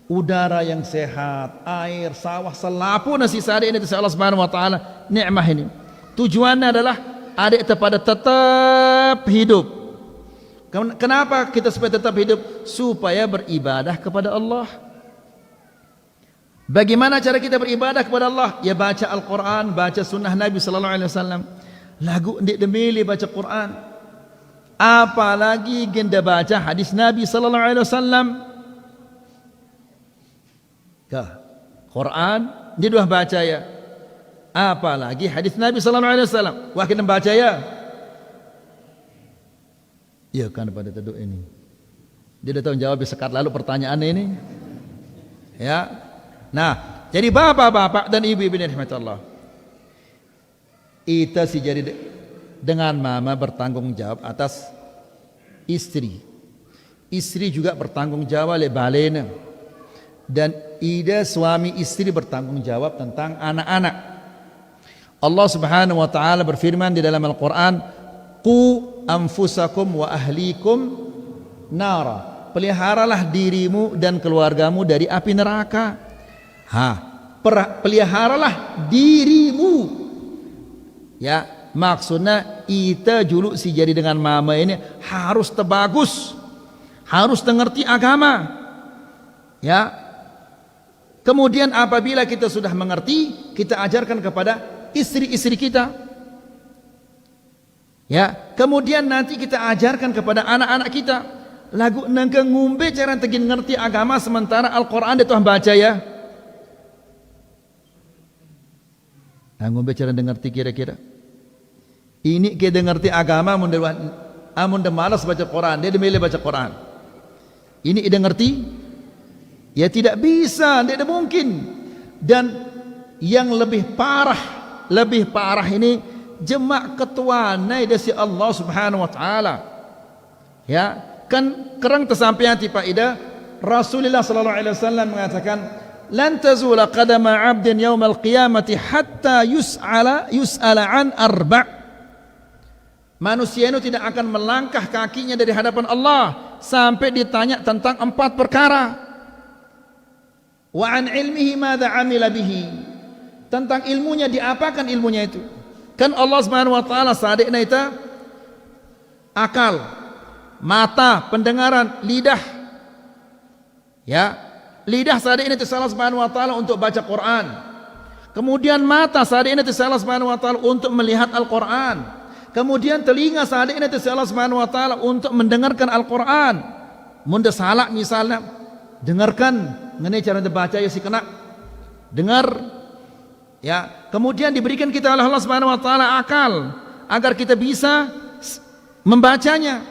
Udara yang sehat, air, sawah, selapu nasi sadikna dari Allah Subhanahu wa taala nikmah ini. Tujuannya adalah adik pada tetap hidup. Kenapa kita supaya tetap hidup? Supaya beribadah kepada Allah. Bagaimana cara kita beribadah kepada Allah? Ya baca Al-Quran, baca sunnah Nabi sallallahu alaihi wasallam. Lagu ndik demili baca Quran. Apalagi genda baca hadis Nabi sallallahu alaihi wasallam. Quran dia dua baca, ya. Apalagi hadis Nabi sallallahu alaihi wasallam. Wah, kita baca, ya. Ya kan pada teduk ini. Dia dah tahu jawab sekat lalu pertanyaan ini. Ya. Nah, jadi bapak-bapak dan ibu-ibu yang dirahmati Allah, kita sih jadi dengan mama bertanggung jawab atas istri. Istri juga bertanggung jawab oleh balena. Dan ida suami istri bertanggung jawab tentang anak-anak. Allah Subhanahu wa taala berfirman di dalam Al-Quran, qu anfusakum wa ahlikum nara, peliharalah dirimu dan keluargamu dari api neraka. Peliharalah dirimu, ya, maksudnya kita juluk si jadi dengan mama ini harus terbagus, harus mengerti agama, ya. Kemudian apabila kita sudah mengerti, kita ajarkan kepada istri-istri kita. Ya, kemudian nanti kita ajarkan kepada anak-anak kita lagu nangka ngumbe cara tegin ngerti agama sementara Al-Quran dia tuh baca ya. Nah, ngumbe cara ngerti kira-kira. Ini kita ngerti agama amun dah malas baca Quran, dia milih baca Quran. Ini ida ngerti? Ya tidak bisa, tidak mungkin. Dan yang lebih parah ini jemak ketua nai dari Allah Subhanahu wa taala. Ya, kan kerang tersampaian tipa ida Rasulullah sallallahu alaihi wasallam mengatakan lan tazula qadama 'abdin yaumal qiyamati hatta yus'ala an arba'. Manusia itu tidak akan melangkah kakinya dari hadapan Allah sampai ditanya tentang 4 perkara. Wa an ilmihi madza 'amila bihi. Tentang ilmunya, diapakan ilmunya itu? Kan Allah Subhanahu wa taala sadekna itu akal, mata, pendengaran, lidah. Ya, lidah sadekna itu Allah Subhanahu wa taala untuk baca Quran. Kemudian mata sadekna itu Allah Subhanahu wa taala untuk melihat Al-Quran. Kemudian telinga sadekna itu Allah Subhanahu wa taala untuk mendengarkan Al-Quran. Mun salah misalnya, dengarkan ngene cara baca ya si kena. Dengar. Ya, kemudian diberikan kita oleh Allah Subhanahu wa taala akal agar kita bisa membacanya.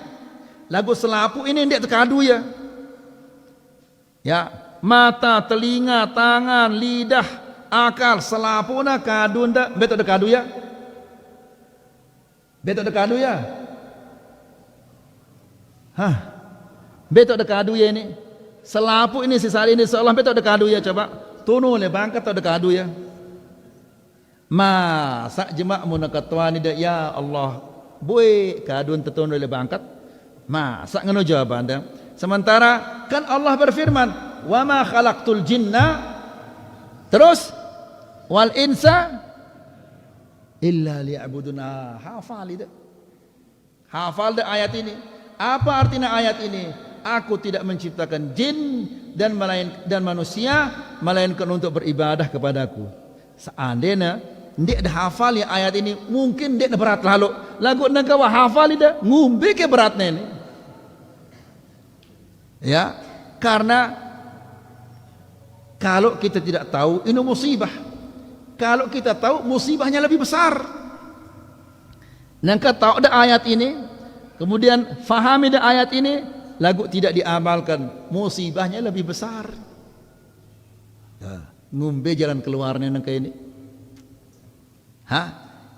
Lagu selapu ini ndak terkadu ya. Ya, mata, telinga, tangan, lidah, akal, selapuna kadu ndak betul dekadu ya. Betul dekadu ya. Hah. Betul dekadu ya ini. Selapu ini sisa ini seolah betul dekadu ya coba. Tunu le bangkat atau dekadu ya. Masa jemak mun ketua ni dah ya Allah boy kadun tetun oleh bangkat masa ngono jawaban dah. Sementara kan Allah berfirman wa ma khalaqtul jinna terus wal insa illa liya'buduna. Hafal dah ayat ini. Apa artinya ayat ini? Aku tidak menciptakan jin dan manusia melainkan untuk beribadah kepadaku. Seandainya ndek dah hafal ya ayat ini mungkin ndek dah berat lagu nagawa hafal ida ngumbe ke beratnya ini. Ya, karena kalau kita tidak tahu ini musibah. Kalau kita tahu musibahnya lebih besar. Nangka tahu dah ayat ini, kemudian fahami dah ayat ini, lagu tidak diamalkan, musibahnya lebih besar. Ya, ngumbe jalan keluarnya nangka ini.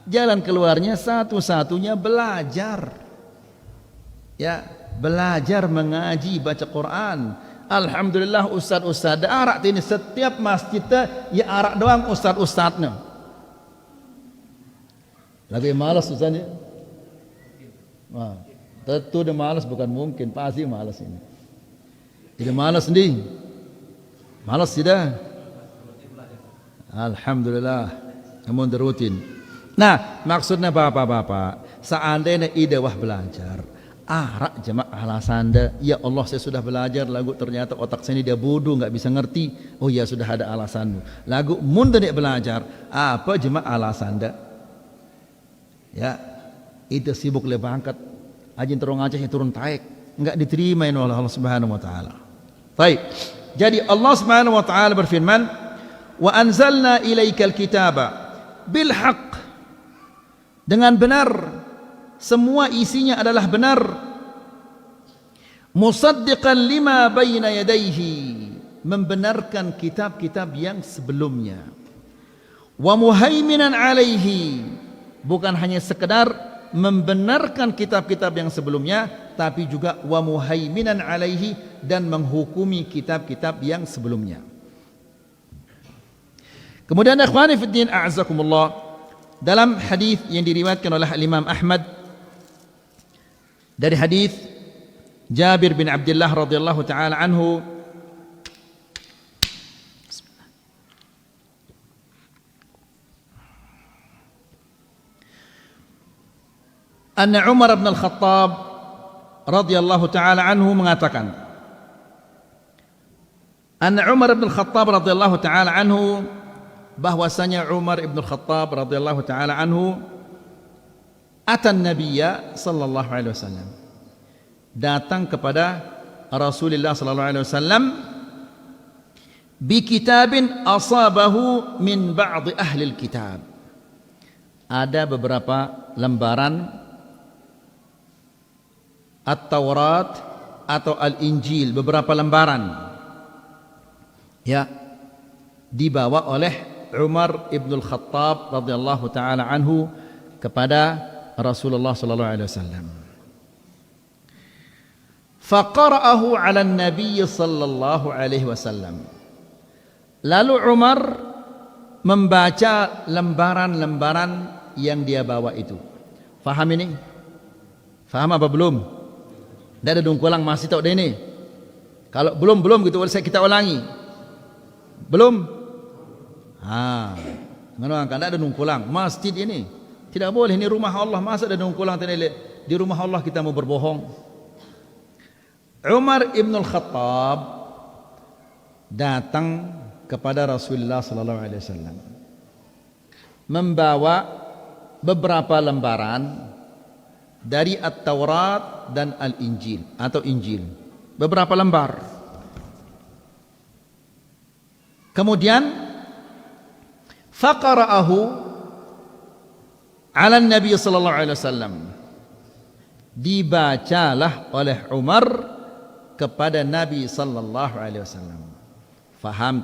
Jalan keluarnya satu-satunya belajar. Ya, belajar mengaji, baca Quran. Alhamdulillah ustaz-ustaz arak ini setiap masjid ya arak doang ustaz-ustaznya. Lagi malas ustaznya. Wah, tentu dia malas bukan mungkin, pasti malas ini. Tidak malas nih. Malas tidak. Alhamdulillah. Namun rutin. Nah, maksudnya bapak-bapak, seandainya ide wah belajar, arak jemaah alasan dah, ya Allah saya sudah belajar lagu ternyata otak saya ini dia bodoh nggak bisa ngerti. Oh ya sudah ada alasanmu. Lagu mundur dia belajar, apa jemaah alasan dah? Ya, itu sibuk le bangkat, ajin terong Aceh turun taik, nggak diterima oleh Allah Subhanahu wa taala. Baik. Jadi Allah Subhanahu wa taala berfirman, "Wa anzalna ilaikal kitaba bil haqq." Dengan benar, semua isinya adalah benar. Musaddiqan lima baina yadayhi, membenarkan kitab-kitab yang sebelumnya. Wa muhaiminan alaihi, bukan hanya sekedar membenarkan kitab-kitab yang sebelumnya, tapi juga wa muhaiminan alaihi, dan menghukumi kitab-kitab yang sebelumnya. Kemudian ikhwani fiddin a'azzakumullah, dalam hadis yang diriwayatkan oleh Imam Ahmad dari hadis Jabir bin Abdullah radhiyallahu taala anhu, anna Umar bin Al-Khattab radhiyallahu taala anhu mengatakan, anna Umar bin Al-Khattab radhiyallahu taala anhu, bahwasanya Umar ibn Khattab radhiyallahu taala anhu atan nabiyya sallallahu alaihi wasallam, datang kepada Rasulullah sallallahu alaihi wasallam bi kitabin asabahu min ba'd ahli kitab. Ada beberapa lembaran At-Taurat atau Al-Injil, beberapa lembaran ya dibawa oleh Umar ibn al-Khattab radhiyallahu taala anhu kepada Rasulullah sallallahu alaihi wasallam. Faqara'ahu 'ala an-nabiy sallallahu alaihi wasallam. Lalu Umar membaca lembaran-lembaran yang dia bawa itu. Faham ini? Faham apa belum? Tidak ada dungkulang masih tahu ini. Kalau belum gitu kita ulangi. Belum? Mana kan ada dungkulang masjid ini. Tidak boleh, ini rumah Allah, masa ada dungkulang di rumah Allah kita mau berbohong. Umar ibn al-Khattab datang kepada Rasulullah sallallahu alaihi wasallam membawa beberapa lembaran dari At-Taurat dan Al-Injil atau Injil, beberapa lembar. Kemudian faqara'ahu 'ala Nabi sallallahu alaihi wasallam, dibacalah oleh Umar kepada Nabi sallallahu alaihi wasallam. Faham?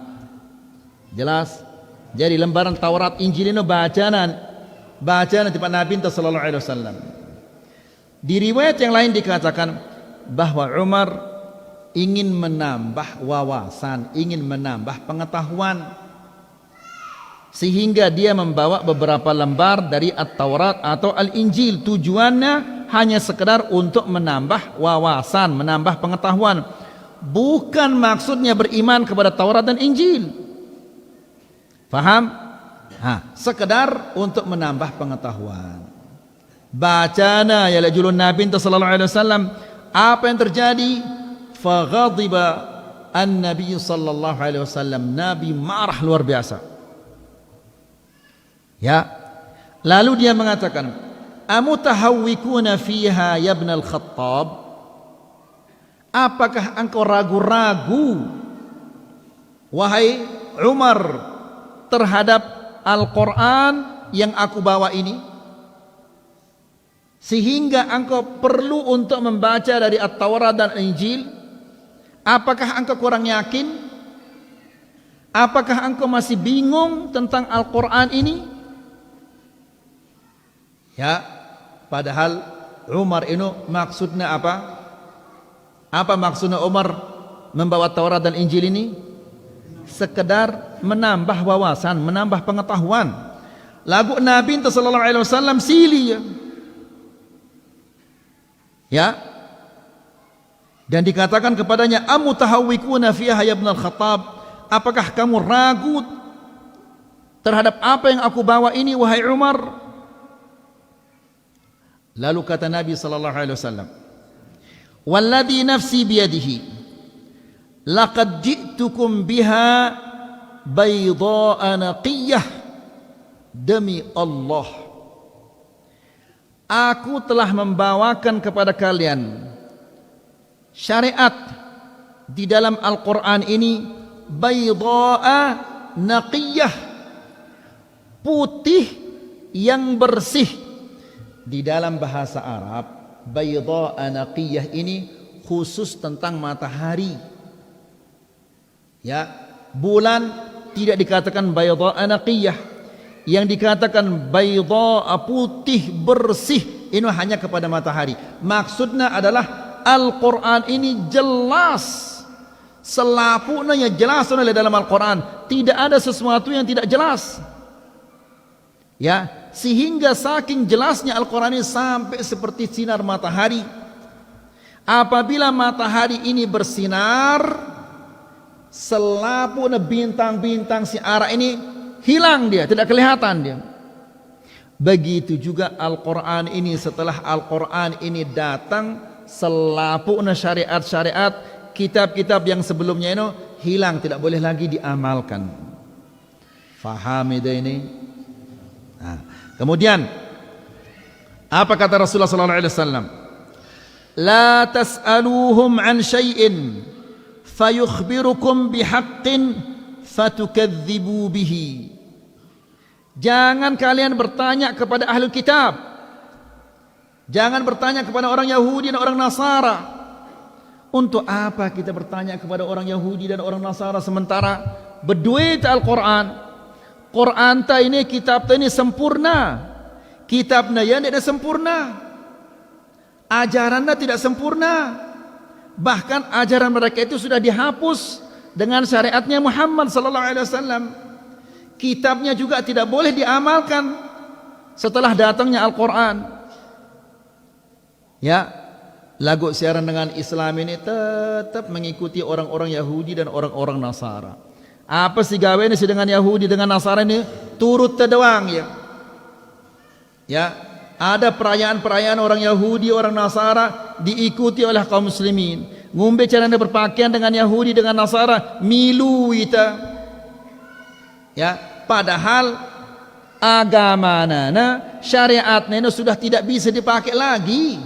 Jelas? Jadi lembaran Taurat Injil ini bacaan tempat Nabi sallallahu alaihi wasallam. Di riwayat yang lain dikatakan bahwa Umar ingin menambah wawasan, ingin menambah pengetahuan, sehingga dia membawa beberapa lembar dari At-Taurat atau Al-Injil. Tujuannya hanya sekedar untuk menambah wawasan, menambah pengetahuan. Bukan maksudnya beriman kepada Taurat dan Injil. Faham? Sekedar untuk menambah pengetahuan. Bacana ya lajulun Nabi sallallahu alaihi wasallam. Apa yang terjadi? Faghadiba an-nabi sallallahu alaihi wasallam. Nabi marah luar biasa. Ya. Lalu dia mengatakan, "Amutahawwikuna fiha ya ibn al-Khattab?" Apakah engkau ragu-ragu wahai Umar terhadap Al-Quran yang aku bawa ini, sehingga engkau perlu untuk membaca dari At-Taurat dan Injil? Apakah engkau kurang yakin? Apakah engkau masih bingung tentang Al-Quran ini? Ya, padahal Umar ini maksudnya apa? Apa maksudnya Umar membawa Taurat dan Injil ini? Sekedar menambah wawasan, menambah pengetahuan. Lagu Nabi sallallahu alaihi wasallam silih ya. Dan dikatakan kepadanya, "Amutahawwikuna fiha ya ibn al-Khattab?" Apakah kamu ragu terhadap apa yang aku bawa ini wahai Umar? Lalu kata Nabi sallallahu alaihi wasallam, "Walladhi nafsi biyadihi laqad ji'tukum biha bayda'a naqiyah." Demi Allah, aku telah membawakan kepada kalian syariat di dalam Al-Quran ini bayda'a naqiyah, putih yang bersih. Di dalam bahasa Arab, bayda'a naqiyah ini khusus tentang matahari. Ya, bulan tidak dikatakan bayda'a naqiyah. Yang dikatakan bayda'a putih bersih ini hanya kepada matahari. Maksudnya adalah Al-Quran ini jelas, selapunya jelas oleh dalam Al-Quran. Tidak ada sesuatu yang tidak jelas. Ya, sehingga saking jelasnya Al-Quran ini sampai seperti sinar matahari. Apabila matahari ini bersinar, selapunya bintang-bintang siara ini hilang, dia tidak kelihatan dia. Begitu juga Al-Quran ini, setelah Al-Quran ini datang, selapunya syariat-syariat, kitab-kitab yang sebelumnya ini hilang, tidak boleh lagi diamalkan. Faham ini? Kemudian Apa kata Rasulullah sallallahu alaihi wasallam? La tas'aluhum an syai'in fayukhbirukum bihaqqin fatukadzibu bihi. Jangan kalian bertanya kepada ahli kitab. Jangan bertanya kepada orang Yahudi dan orang Nasara. Untuk apa kita bertanya kepada orang Yahudi dan orang Nasara sementara berduit Al-Quran? Quran ta ini, kitab ta ini sempurna. Kitabnya yang tidak sempurna. Ajarannya tidak sempurna. Bahkan ajaran mereka itu sudah dihapus dengan syariatnya Muhammad sallallahu alaihi wasallam. Kitabnya juga tidak boleh diamalkan setelah datangnya Al-Quran. Ya, lagu siaran dengan Islam ini tetap mengikuti orang-orang Yahudi dan orang-orang Nasara. Apa sih gawe ini dengan Yahudi dengan Nasara ini? Turut terdoang ya. Ya, ada perayaan-perayaan orang Yahudi, orang Nasara diikuti oleh kaum muslimin. Ngombe caranya berpakaian dengan Yahudi dengan Nasara, milu kita. Ya, padahal agama nana, syariatnya sudah tidak bisa dipakai lagi.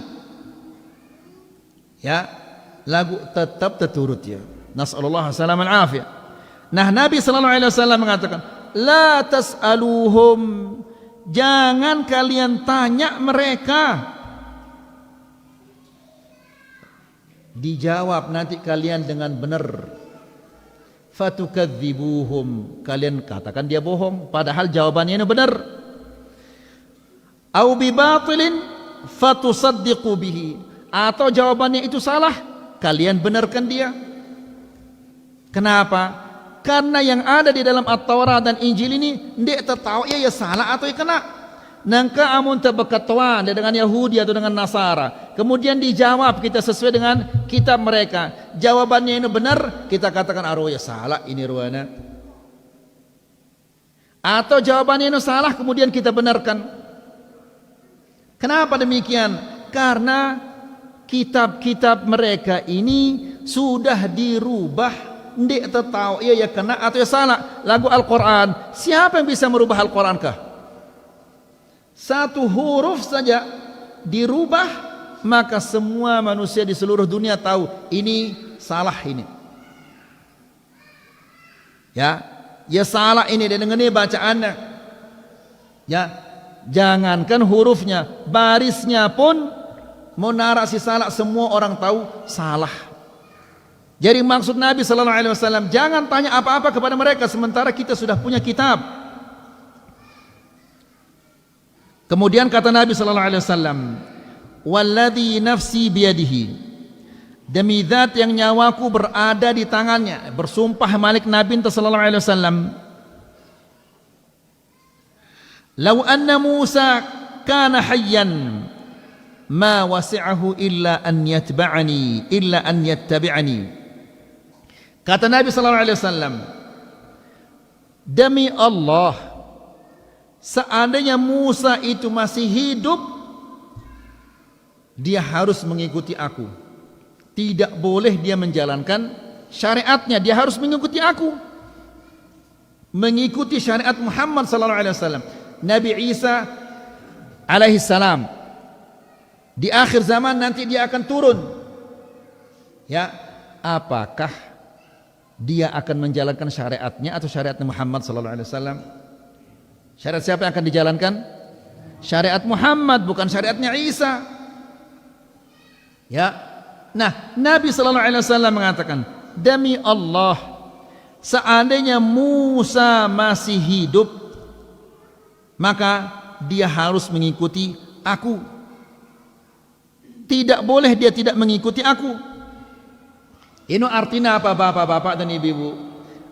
Ya, lagu tetap terturut ya. Nasallallahu alaihi wasallam al-afiyah. Nah, Nabi sallallahu alaihi wasallam mengatakan, la tas'aluhum, jangan kalian tanya mereka. Dijawab nanti kalian dengan benar. Fatukadzibuhum, kalian katakan dia bohong padahal jawabannya ini benar. Au bi batilin fatusaddiqu bihi, atau jawabannya itu salah, kalian benarkan dia. Kenapa? Karena yang ada di dalam At-Taurat dan Injil ini ndak tahu ya salah atau ya kena. Nangka amun terbekatuan dengan Yahudi atau dengan Nasara, kemudian dijawab kita sesuai dengan kitab mereka, jawabannya ini benar, kita katakan aroh ya salah ini ruana. Atau jawabannya ini salah, kemudian kita benarkan. Kenapa demikian? Karena kitab-kitab mereka ini sudah dirubah, ndak tahu ya kena atau ya salah. Lagu Al-Quran, siapa yang bisa merubah Al-Quran kah? Satu huruf saja dirubah, maka semua manusia di seluruh dunia tahu ini salah ini. Ya, ya salah ini dengan ini bacaannya. Ya, jangankan hurufnya, barisnya pun mau narasi salah, semua orang tahu salah. Jadi maksud Nabi sallallahu alaihi wasallam, jangan tanya apa-apa kepada mereka sementara kita sudah punya kitab. Kemudian kata Nabi sallallahu alaihi wasallam, "Walladzi nafsi biyadihi." Demi zat yang nyawaku berada di tangannya, bersumpah Malik Nabi sallallahu alaihi wasallam, "Lau anna Musa kana hayyan ma wasi'ahu illa an yatba'ani, illa an yattabi'ani." Kata Nabi sallallahu alaihi wasallam, demi Allah, seandainya Musa itu masih hidup, dia harus mengikuti aku. Tidak boleh dia menjalankan syariatnya, dia harus mengikuti aku. Mengikuti syariat Muhammad sallallahu alaihi wasallam. Nabi Isa alaihi salam di akhir zaman nanti dia akan turun. Ya, apakah dia akan menjalankan syariatnya atau syariatnya Muhammad sallallahu alaihi wasallam? Syariat siapa yang akan dijalankan? Syariat Muhammad, bukan syariatnya Isa. Ya. Nah, Nabi sallallahu alaihi wasallam mengatakan, demi Allah, seandainya Musa masih hidup, maka dia harus mengikuti aku. Tidak boleh dia tidak mengikuti aku. Ini artinya apa bapak-bapak dan ibu-ibu?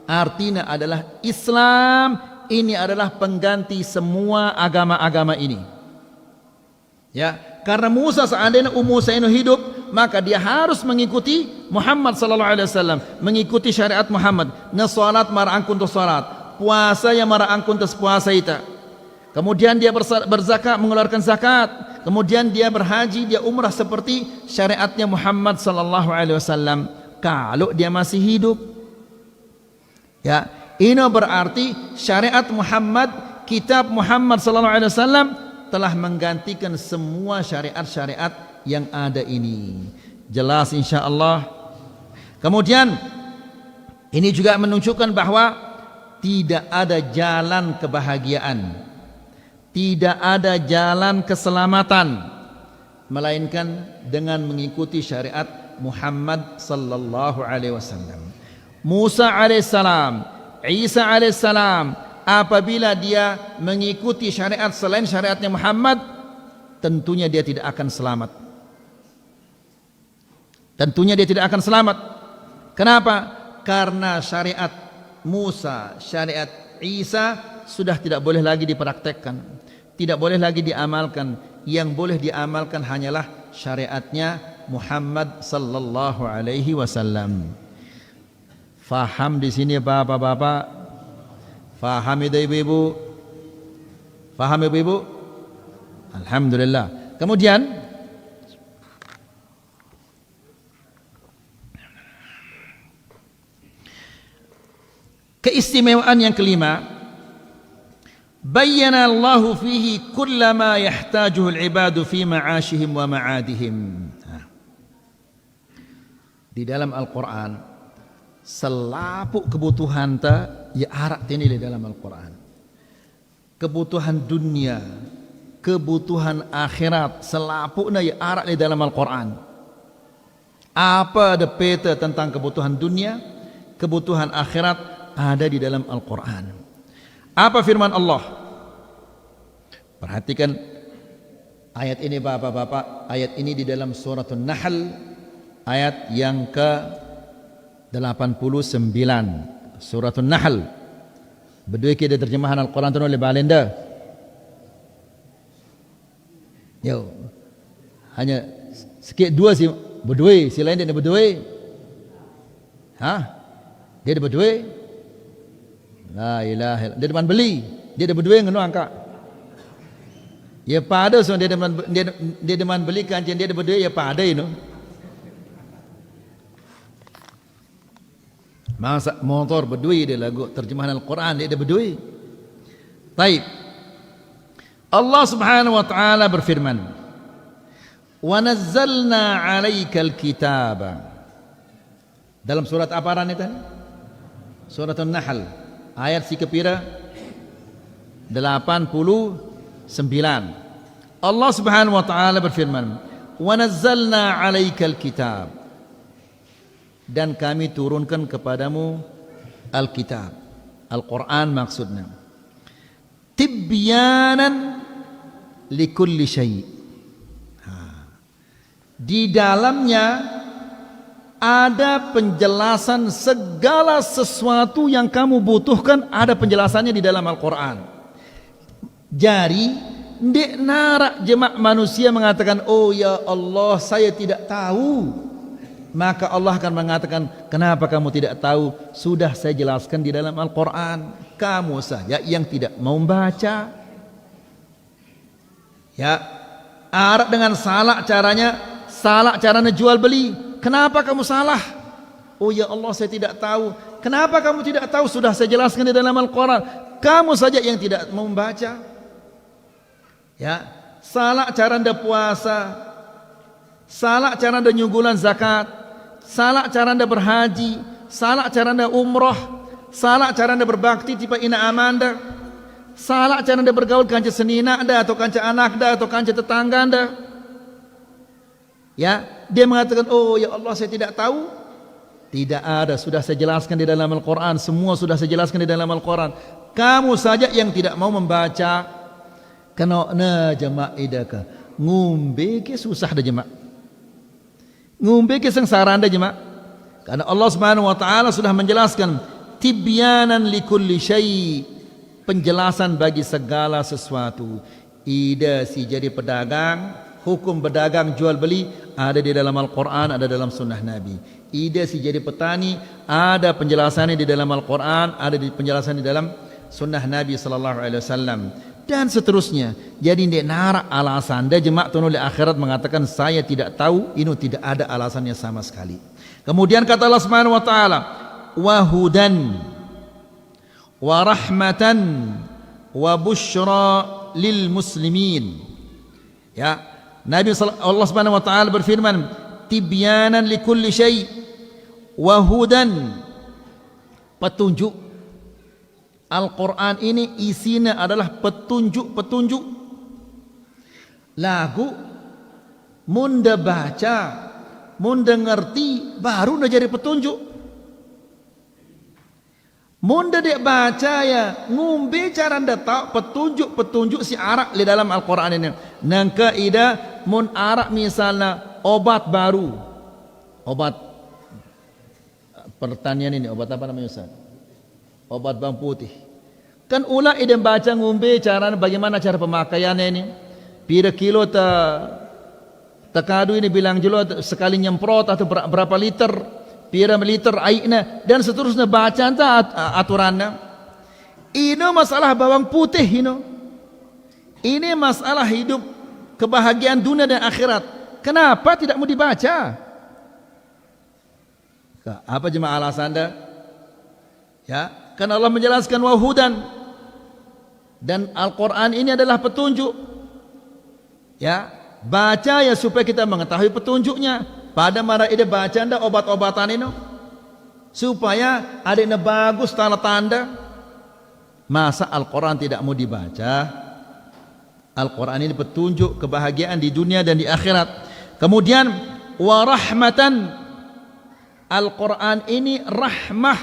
Artinya adalah Islam ini adalah pengganti semua agama-agama ini. Ya, karena Musa seandainya Musa ini hidup, maka dia harus mengikuti Muhammad sallallahu alaihi wasallam, mengikuti syariat Muhammad. Na salat mara'angkun tu salat, puasa yang mara'angkun tu puasa ita. Kemudian dia berzakat, mengeluarkan zakat. Kemudian dia berhaji, dia umrah seperti syariatnya Muhammad sallallahu alaihi wasallam. Kalau dia masih hidup, ya, ini berarti syariat Muhammad, kitab Muhammad sallallahu alaihi wasallam telah menggantikan semua syariat-syariat yang ada ini. Jelas insyaallah. Kemudian ini juga menunjukkan bahwa tidak ada jalan kebahagiaan, tidak ada jalan keselamatan melainkan dengan mengikuti syariat Muhammad sallallahu alaihi wasallam. Musa alaihissalam, Isa alaihissalam, apabila dia mengikuti syariat selain syariatnya Muhammad, tentunya dia tidak akan selamat. Tentunya dia tidak akan selamat. Kenapa? Karena syariat Musa, syariat Isa sudah tidak boleh lagi dipraktekkan, tidak boleh lagi diamalkan. Yang boleh diamalkan hanyalah syariatnya Muhammad sallallahu alaihi wasallam. Faham di sini bapak-bapak? Faham itu ibu-ibu? Faham ibu-ibu? Alhamdulillah. Kemudian keistimewaan yang kelima, bayyana Allahu fihi kullama yahtajuhu al-ibadu fi ma'ashihim wa ma'adihim. Di dalam Al-Quran selapuk kebutuhan ta ya arak tini di dalam Al-Quran. Kebutuhan dunia, kebutuhan akhirat selapukna ya arak di dalam Al-Quran. Apa ada peta tentang kebutuhan dunia, kebutuhan akhirat ada di dalam Al-Quran. Apa firman Allah? Perhatikan ayat ini bapak-bapak. Ayat ini di dalam surat An-Nahl, ayat yang ke-89. Surat An-Nahl. Berdua kita terjemahan Al-Quran itu oleh Balenda. Yo, hanya sikit dua sih berdua, si lain dia berdua. Hah? Dia berdua. La ilaha illallah. Dia depan beli, dia ada berdua ngono angka. Ya pada so dia depan beli kancing dia ada berdua ya pada itu. Masa motor berdua dia lagu terjemahan Al-Quran dia ada berdua. Baik. Allah Subhanahu wa taala berfirman, "Wa nazzalna 'alaikal kitaba." Dalam surat apa ran itu? Surat An-Nahl. Ayat si kepira 89. Allah Subhanahu wa taala berfirman, "Wa nazzalna 'alaikal kitab." Dan kami turunkan kepadamu Al-Kitab. Al-Quran maksudnya. Tibyanan likulli syai'. Di dalamnya ada penjelasan segala sesuatu yang kamu butuhkan, ada penjelasannya di dalam Al-Quran. Jadi ndek narak jemaah manusia mengatakan, oh ya Allah saya tidak tahu. Maka Allah akan mengatakan, kenapa kamu tidak tahu? Sudah saya jelaskan di dalam Al-Quran. Kamu saja yang tidak mau membaca. Ya, Arab dengan salah caranya jual beli. Kenapa kamu salah? Oh ya Allah saya tidak tahu. Kenapa kamu tidak tahu? Sudah saya jelaskan di dalam Al-Quran. Kamu saja yang tidak mau membaca. Ya, salah cara anda puasa, salah cara anda nyugulan zakat, salah cara anda berhaji, salah cara anda umrah, salah cara anda berbakti tipe ina amanda, salah cara anda bergaul kanca senina anda atau kanca anak anda atau kanca tetangga anda. Ya, dia mengatakan, oh ya Allah saya tidak tahu. Tidak ada, sudah saya jelaskan di dalam Al-Quran. Semua sudah saya jelaskan di dalam Al-Quran. Kamu saja yang tidak mau membaca. Kena na jemaah idaka. Ngumbe ke susah dah jemaah. Ngumbe ke sengsara anda jemaah. Karena Allah Subhanahu wa taala sudah menjelaskan tibyanan likulli syai', penjelasan bagi segala sesuatu. Ida si jadi pedagang, hukum berdagang jual beli ada di dalam Al-Quran, ada dalam sunnah Nabi. Ida si jadi petani, ada penjelasannya di dalam Al-Quran, ada di penjelasan di dalam sunnah Nabi sallallahu alaihi wasallam, dan seterusnya. Jadi ndek narak alasan dah jemaah tunul akhirat mengatakan saya tidak tahu, ini tidak ada alasannya sama sekali. Kemudian kata Allah Subhanahu wa taala, wa hudan wa rahmatan wa busyra lil muslimin. Ya, Allah Subhanahu wa taala berfirman, tibyanan likulli syai' wa hudan, petunjuk. Al-Quran ini isinya adalah petunjuk-petunjuk. Lagu munda baca, munda ngerti, baru dah jadi petunjuk. Munda dia baca ya, ngumbi cara anda tahu petunjuk-petunjuk si arak di dalam Al-Quran ini. Nangka ida mun arak misalnya obat baru, obat pertanian ini, obat apa namanya Ustaz? Obat bawang putih. Kan ulah ida baca ngumbi cara bagaimana cara pemakaiannya ini. Pira kilo tekadu ini bilang jelo sekali nyemprot atau berapa liter, pira liter airnya dan seterusnya baca entah aturannya. Ini masalah bawang putih ini. Ini masalah hidup kebahagiaan dunia dan akhirat. Kenapa tidak mau dibaca? Apa jemaah alasan anda? Ya, kan Allah menjelaskan wahudan dan Al-Quran ini adalah petunjuk. Ya, baca ya supaya kita mengetahui petunjuknya. Pada mara ide baca anda obat-obatan ini supaya adanya bagus tanda-tanda. Masa Al-Quran tidak mau dibaca? Al-Quran ini petunjuk kebahagiaan di dunia dan di akhirat. Kemudian warahmatan, Al-Quran ini rahmah.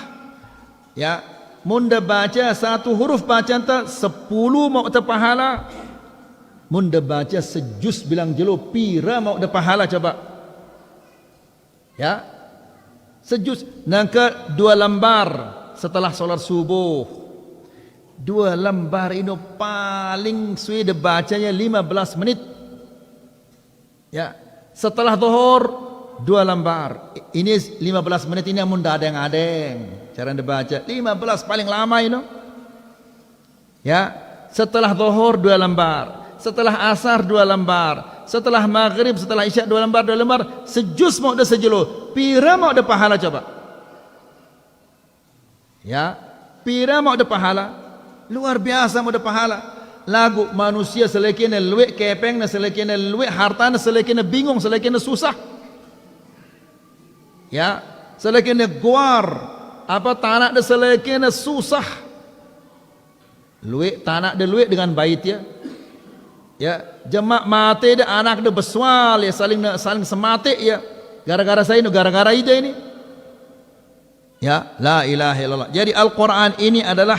Ya, munda baca satu huruf bacaan ta 10 mau terpahala. Munda baca sejus bilang jelo pira mau ada pahala coba. Ya, sejus. Nangka 2 lembar setelah solat subuh. 2 lembar ini paling suwe de bacanya 15 menit. Ya, setelah zuhur 2 lembar. Ini 15 menit ini munda adeng-adeng. Cara de baca 15 paling lama ini. Ya, setelah zuhur 2 lembar. Setelah asar 2 lembar, setelah maghrib, setelah isya 2 lembar, 2 lembar, sejus mau ada sejelo, pira mau ada pahala coba. Ya, pira mau ada pahala, luar biasa mau ada pahala. Lagu manusia selekina luwe kepeng, na selekina luwe harta, na selekina bingung, selekina susah. Ya, selekina guar, apa tanah na selekina susah. Luwe tanah de luwe dengan bait ya. Ya, jemaah mati dia anak dia beswal ya saling semati ya. Gara-gara saya ini, gara-gara ide ini. Ya, la ilaha illallah. Jadi Al-Quran ini adalah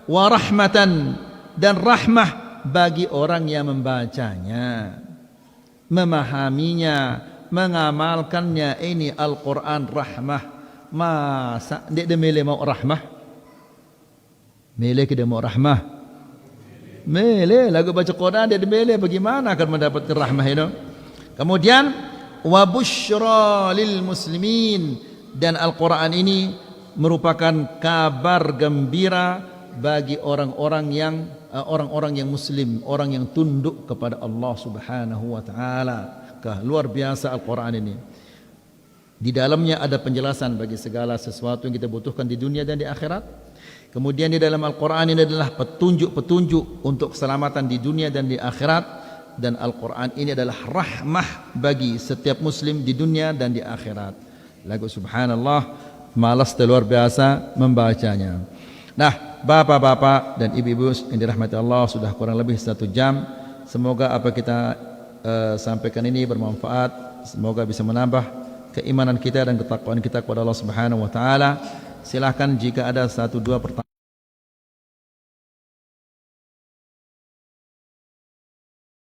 warahmatan dan rahmah bagi orang yang membacanya, memahaminya, mengamalkannya. Ini Al-Quran rahmah. Masa dia milih mau rahmah? Milih kita mau rahmah? Mele lagu baca Quran dia mele bagaimana akan mendapatkan rahmah itu. Kemudian wa busyra lil muslimin, dan Al-Quran ini merupakan kabar gembira bagi orang-orang yang muslim, orang yang tunduk kepada Allah Subhanahu wa taala. Luar biasa Al-Quran ini. Di dalamnya ada penjelasan bagi segala sesuatu yang kita butuhkan di dunia dan di akhirat. Kemudian di dalam Al-Quran ini adalah petunjuk-petunjuk untuk keselamatan di dunia dan di akhirat. Dan Al-Quran ini adalah rahmah bagi setiap muslim di dunia dan di akhirat. Lagu subhanallah, malas luar biasa membacanya. Nah, bapak-bapak dan ibu-ibu yang dirahmati Allah, sudah kurang lebih 1 jam. Semoga apa kita sampaikan ini bermanfaat. Semoga bisa menambah keimanan kita dan ketakwaan kita kepada Allah Subhanahu wa taala. Silakan jika ada 1-2 pertanyaan.